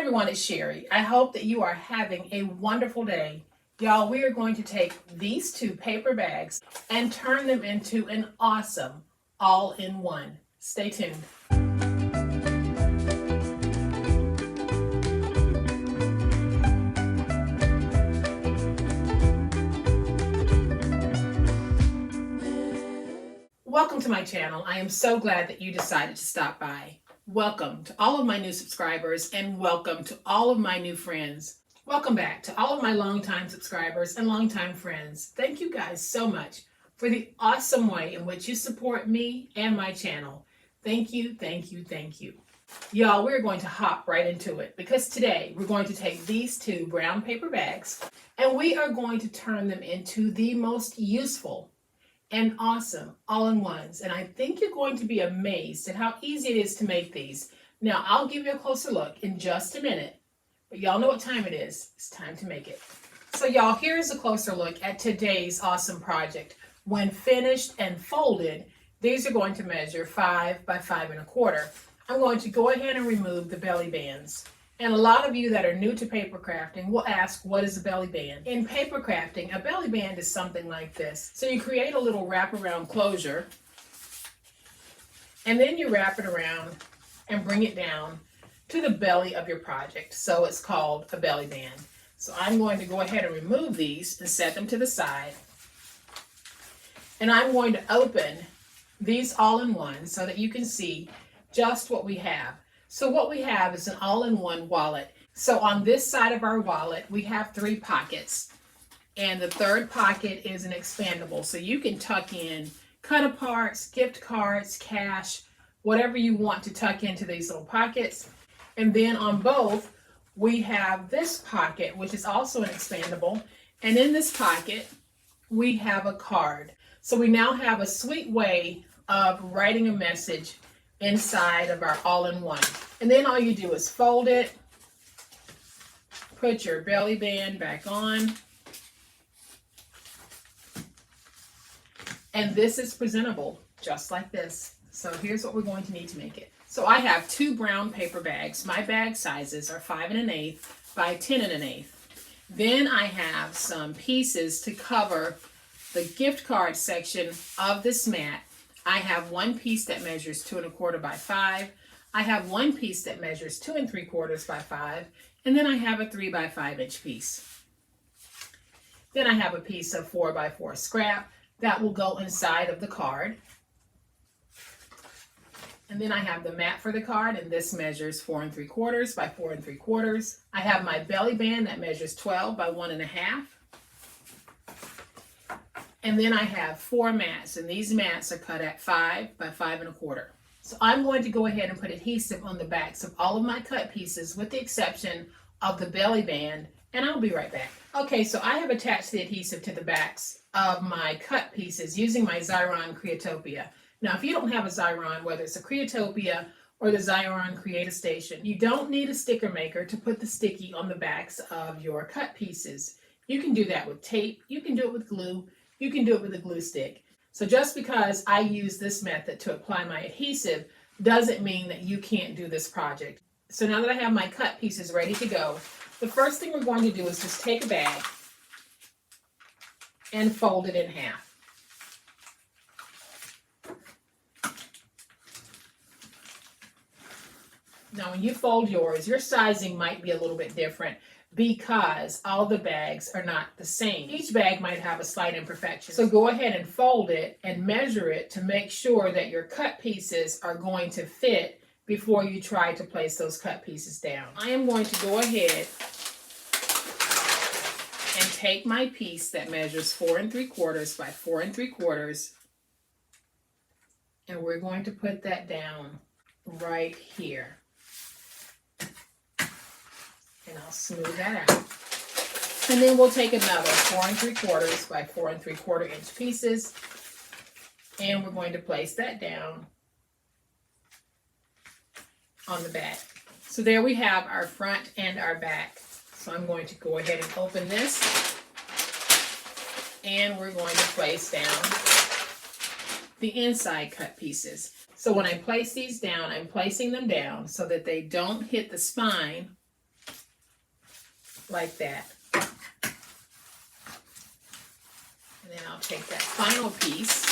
everyone, it's Sherry. I hope that you are having a wonderful day. Y'all, we are going to take these two paper bags and turn them into an awesome all-in-one. Stay tuned. Welcome to my channel. I am so glad that you decided to stop by. Welcome to all of my new subscribers and welcome to all of my new friends. Welcome back to all of my longtime subscribers and longtime friends. Thank you guys so much for the awesome way in which you support me and my channel. Thank you, thank you, thank you. Y'all, we're going to hop right into it because today we're going to take these two brown paper bags and we are going to turn them into the most useful and awesome all-in-ones. And I think you're going to be amazed at how easy it is to make these. Now, I'll give you a closer look in just a minute, but y'all know what time it is. It's time to make it. So y'all, here's a closer look at today's awesome project. When finished and folded, these are going to measure 5 by 5 1/4. I'm going to go ahead and remove the belly bands. And a lot of you that are new to paper crafting will ask, what is a belly band? In paper crafting, a belly band is something like this. So you create a little wraparound closure, and then you wrap it around and bring it down to the belly of your project. So it's called a belly band. So I'm going to go ahead and remove these and set them to the side. And I'm going to open these all-in-one so that you can see just what we have. So what we have is an all-in-one wallet. So on this side of our wallet, we have 3 pockets. And the third pocket is an expandable. So you can tuck in cut-aparts, gift cards, cash, whatever you want to tuck into these little pockets. And then on both, we have this pocket, which is also an expandable. And in this pocket, we have a card. So we now have a sweet way of writing a message inside of our all-in-one. And then all you do is fold it, put your belly band back on, and this is presentable just like this. So here's what we're going to need to make it. So I have 2 brown paper bags. My bag sizes are 5 1/8 by 10 1/8. Then I have some pieces to cover the gift card section of this mat. I have 1 piece that measures 2 1/4 by 5. I have 1 piece that measures 2 3/4 by 5. And then I have a 3 by 5 inch piece. Then I have a piece of 4 by 4 scrap that will go inside of the card. And then I have the mat for the card, and this measures 4 3/4 by 4 3/4. I have my belly band that measures 12 by 1 1/2. And then I have 4 mats, and these mats are cut at 5 by 5 1/4. So I'm going to go ahead and put adhesive on the backs of all of my cut pieces with the exception of the belly band, and I'll be right back. Okay, so I have attached the adhesive to the backs of my cut pieces using my Xyron Creatopia. Now, if you don't have a Xyron, whether it's a Creatopia or the Xyron Create-A-Station, you don't need a sticker maker to put the sticky on the backs of your cut pieces. You can do that with tape, you can do it with glue, you can do it with a glue stick. So just because I use this method to apply my adhesive doesn't mean that you can't do this project. So now that I have my cut pieces ready to go, the first thing we're going to do is just take a bag and fold it in half. Now when you fold yours, your sizing might be a little bit different because all the bags are not the same. Each bag might have a slight imperfection. So go ahead and fold it and measure it to make sure that your cut pieces are going to fit before you try to place those cut pieces down. I am going to go ahead and take my piece that measures 4 3/4 by 4 3/4, and we're going to put that down right here. And I'll smooth that out. And then we'll take another 4 3/4 by 4 3/4 inch pieces, and we're going to place that down on the back. So there we have our front and our back. So I'm going to go ahead and open this, and we're going to place down the inside cut pieces. So when I place these down, I'm placing them down so that they don't hit the spine like that. And then I'll take that final piece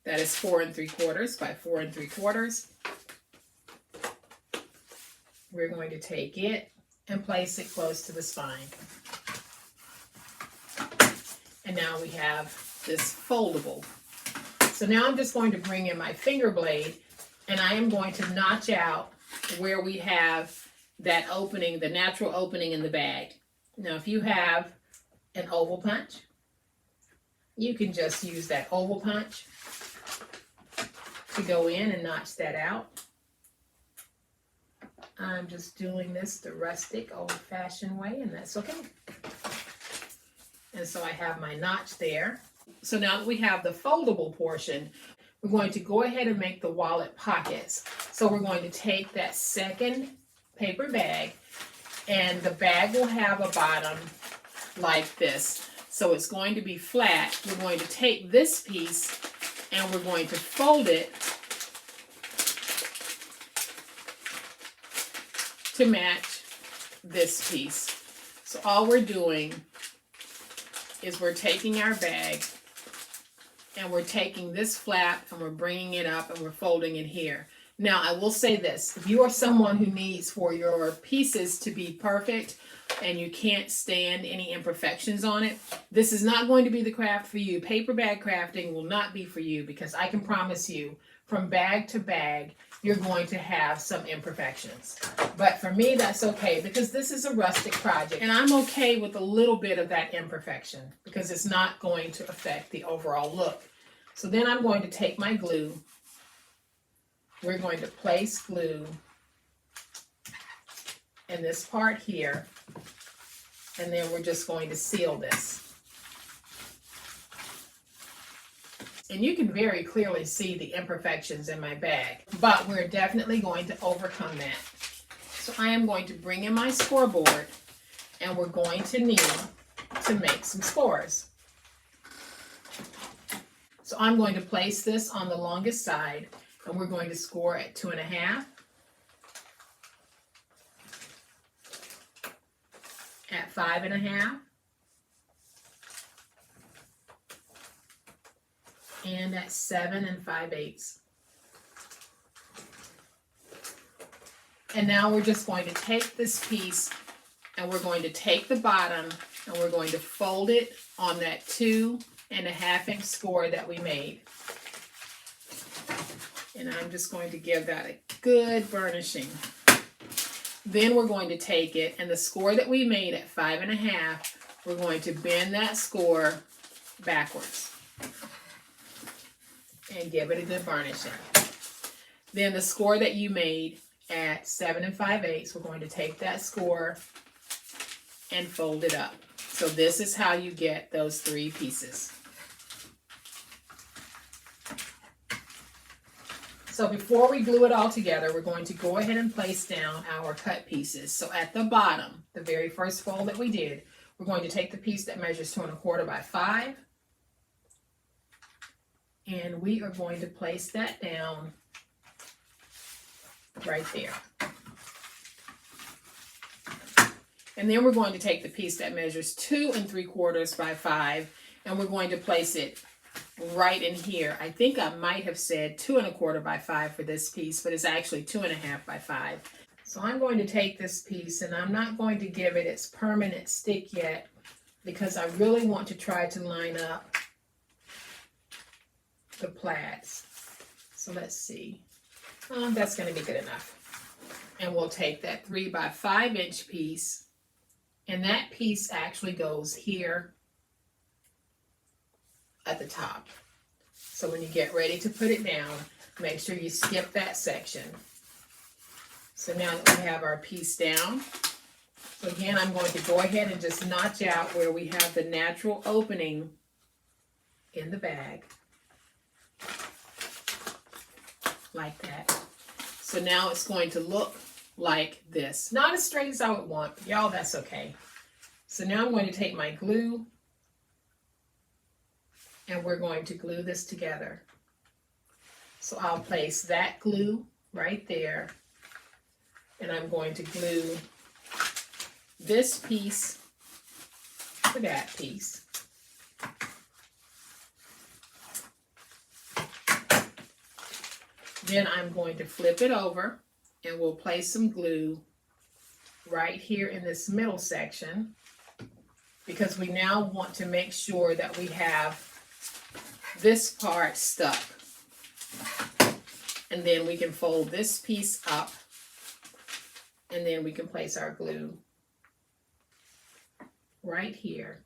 that is 4 3/4 by 4 3/4. We're going to take it and place it close to the spine. And now we have this foldable. So now I'm just going to bring in my finger blade and I am going to notch out where we have that opening, the natural opening in the bag. Now if you have an oval punch, you can just use that oval punch to go in and notch that out. I'm just doing this the rustic, old-fashioned way, and that's okay. And so I have my notch there. So now that we have the foldable portion, we're going to go ahead and make the wallet pockets. So we're going to take that second paper bag, and the bag will have a bottom like this. So it's going to be flat. We're going to take this piece and we're going to fold it to match this piece. So all we're doing is we're taking our bag and we're taking this flap and we're bringing it up and we're folding it here. Now I will say this, if you are someone who needs for your pieces to be perfect and you can't stand any imperfections on it, this is not going to be the craft for you. Paper bag crafting will not be for you, because I can promise you from bag to bag you're going to have some imperfections. But for me, that's okay, because this is a rustic project and I'm okay with a little bit of that imperfection because it's not going to affect the overall look. So then I'm going to take my glue. We're going to place glue in this part here, and then we're just going to seal this. And you can very clearly see the imperfections in my bag, but we're definitely going to overcome that. So I am going to bring in my scoreboard and we're going to need to make some scores. So I'm going to place this on the longest side and we're going to score at 2.5, at 5.5, and at 7 5/8. And now we're just going to take this piece and we're going to take the bottom and we're going to fold it on that 2.5-inch score that we made. And I'm just going to give that a good burnishing. Then we're going to take it and the score that we made at 5.5, we're going to bend that score backwards and give it a good burnishing. Then the score that you made at 7 5/8, we're going to take that score and fold it up. So this is how you get those 3 pieces. So before we glue it all together, we're going to go ahead and place down our cut pieces. So at the bottom, the very first fold that we did, we're going to take the piece that measures 2 1/4 by 5. And we are going to place that down right there. And then we're going to take the piece that measures 2 3/4 by 5 and we're going to place it right in here. I think I might have said 2 1/4 by 5 for this piece, but it's actually 2.5 by 5. So I'm going to take this piece and I'm not going to give it its permanent stick yet because I really want to try to line up the plaids. So let's see. That's going to be good enough. And we'll take that 3 by 5-inch piece, and that piece actually goes here at the top. So when you get ready to put it down, make sure you skip that section. So now that we have our piece down, so again, I'm going to go ahead and just notch out where we have the natural opening in the bag. Like that. So now it's going to look like this. Not as straight as I would want, but y'all, that's okay. So now I'm going to take my glue and we're going to glue this together. So I'll place that glue right there and I'm going to glue this piece to that piece. Then I'm going to flip it over and we'll place some glue right here in this middle section, because we now want to make sure that we have this part stuck. And then we can fold this piece up, and then we can place our glue right here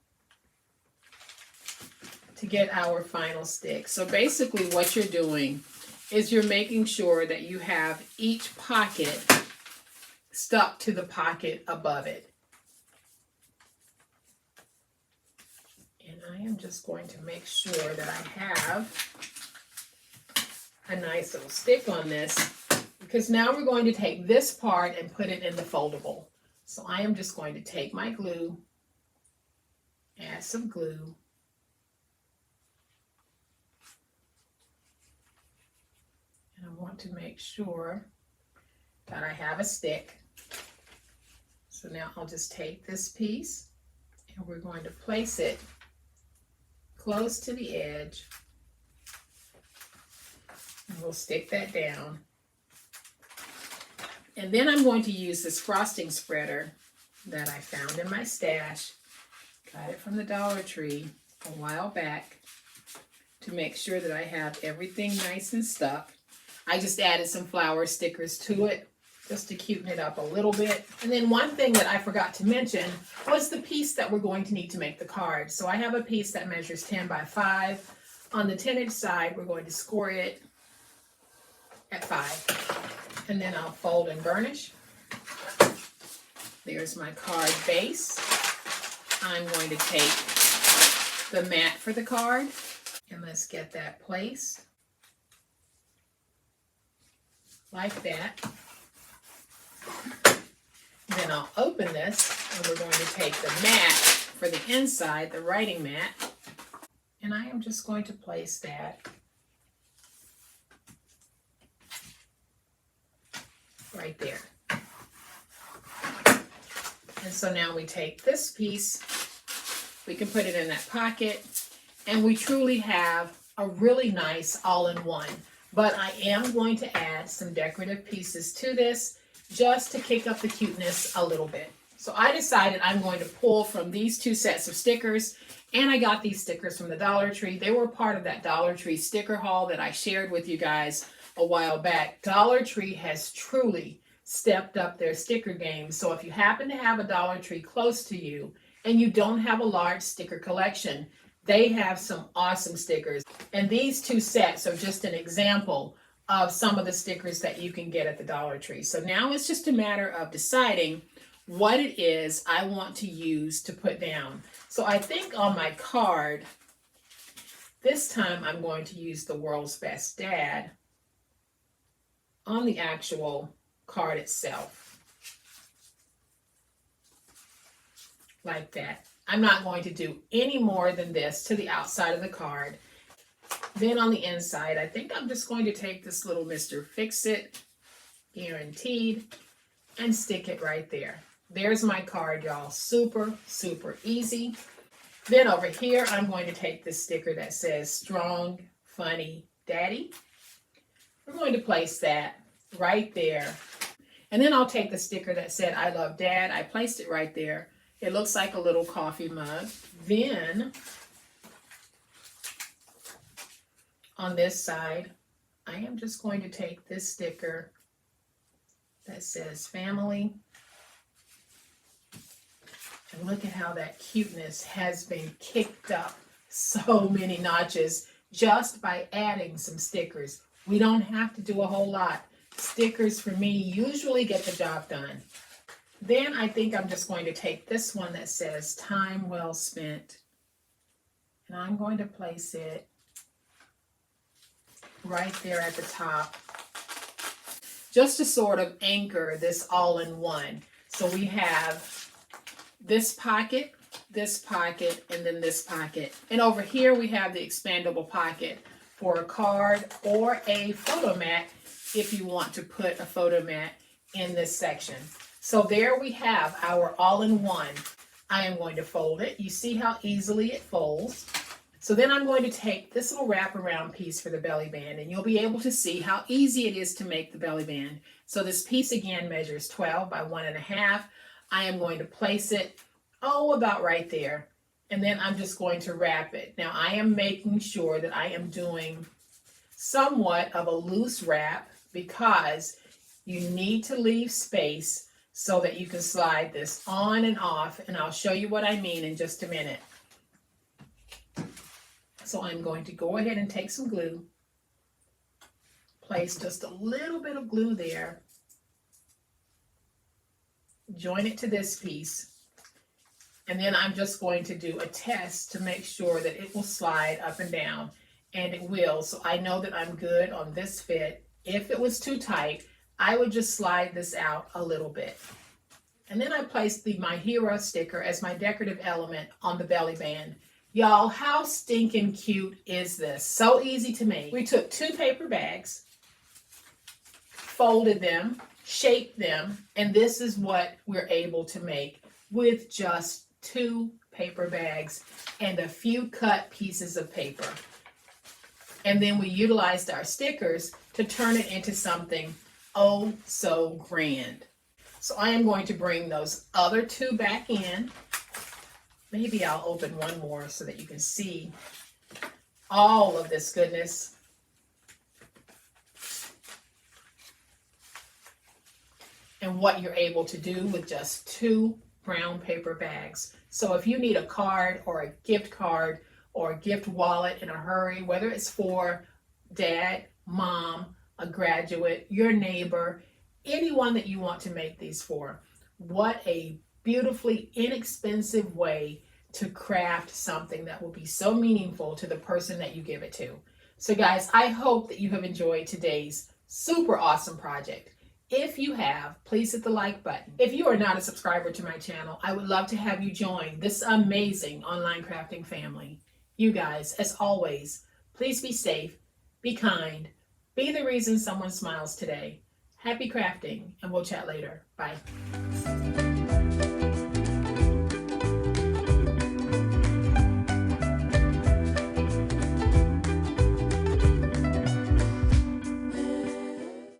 to get our final stick. So basically what you're doing is you're making sure that you have each pocket stuck to the pocket above it. And I am just going to make sure that I have a nice little stick on this, because now we're going to take this part and put it in the foldable. So I am just going to take my glue, add some glue, and I want to make sure that I have a stick. So now I'll just take this piece and we're going to place it close to the edge, and we'll stick that down. And then I'm going to use this frosting spreader that I found in my stash. Got it from the Dollar Tree a while back, to make sure that I have everything nice and stuck. I just added some flower stickers to it just to cuten it up a little bit. And then one thing that I forgot to mention was the piece that we're going to need to make the card. So I have a piece that measures 10 by 5. On the 10-inch side, we're going to score it at 5. And then I'll fold and burnish. There's my card base. I'm going to take the mat for the card, and let's get that placed like that. Then I'll open this, and we're going to take the mat for the inside, the writing mat, and I am just going to place that right there. And so now we take this piece, we can put it in that pocket, and we truly have a really nice all-in-one. But I am going to add some decorative pieces to this just to kick up the cuteness a little bit. So I decided I'm going to pull from these 2 sets of stickers, and I got these stickers from the Dollar Tree. They were part of that Dollar Tree sticker haul that I shared with you guys a while back. Dollar Tree has truly stepped up their sticker game. So if you happen to have a Dollar Tree close to you and you don't have a large sticker collection, they have some awesome stickers. And these 2 sets are just an example of some of the stickers that you can get at the Dollar Tree. So now it's just a matter of deciding what it is I want to use to put down. So I think on my card, this time I'm going to use the World's Best Dad on the actual card itself. Like that. I'm not going to do any more than this to the outside of the card. Then on the inside, I think I'm just going to take this little Mr. Fix-It, guaranteed, and stick it right there. There's my card, y'all. Super, super easy. Then over here, I'm going to take this sticker that says Strong, Funny, Daddy. We're going to place that right there. And then I'll take the sticker that said I Love Dad. I placed it right there. It looks like a little coffee mug. Then on this side, I am just going to take this sticker that says Family. And look at how that cuteness has been kicked up so many notches just by adding some stickers. We don't have to do a whole lot. Stickers for me usually get the job done. Then I think I'm just going to take this one that says Time Well Spent, and I'm going to place it right there at the top, just to sort of anchor this all-in-one. So we have this pocket, and then this pocket. And over here we have the expandable pocket for a card or a photo mat if you want to put a photo mat in this section. So there we have our all-in-one. I am going to fold it. You see how easily it folds. So then I'm going to take this little wraparound piece for the belly band, and you'll be able to see how easy it is to make the belly band. So this piece again measures 12 by 1.5. I am going to place it, about right there. And then I'm just going to wrap it. Now I am making sure that I am doing somewhat of a loose wrap because you need to leave space so that you can slide this on and off. And I'll show you what I mean in just a minute. So I'm going to go ahead and take some glue, place just a little bit of glue there, join it to this piece, and then I'm just going to do a test to make sure that it will slide up and down, and it will. So I know that I'm good on this fit. If it was too tight, I would just slide this out a little bit. And then I placed the My Hero sticker as my decorative element on the belly band. Y'all, how stinking cute is this? So easy to make. We took 2 paper bags, folded them, shaped them, and this is what we're able to make with just 2 paper bags and a few cut pieces of paper. And then we utilized our stickers to turn it into something oh so grand. So I am going to bring those other 2 back in. Maybe I'll open one more so that you can see all of this goodness. And what you're able to do with just 2 brown paper bags. So if you need a card or a gift card or a gift wallet in a hurry, whether it's for dad, mom, a graduate, your neighbor, anyone that you want to make these for, what a beautifully inexpensive way to craft something that will be so meaningful to the person that you give it to. So guys, I hope that you have enjoyed today's super awesome project. If you have, please hit the like button. If you are not a subscriber to my channel, I would love to have you join this amazing online crafting family. You guys, as always, please be safe, be kind, be the reason someone smiles today. Happy crafting, and we'll chat later. Bye.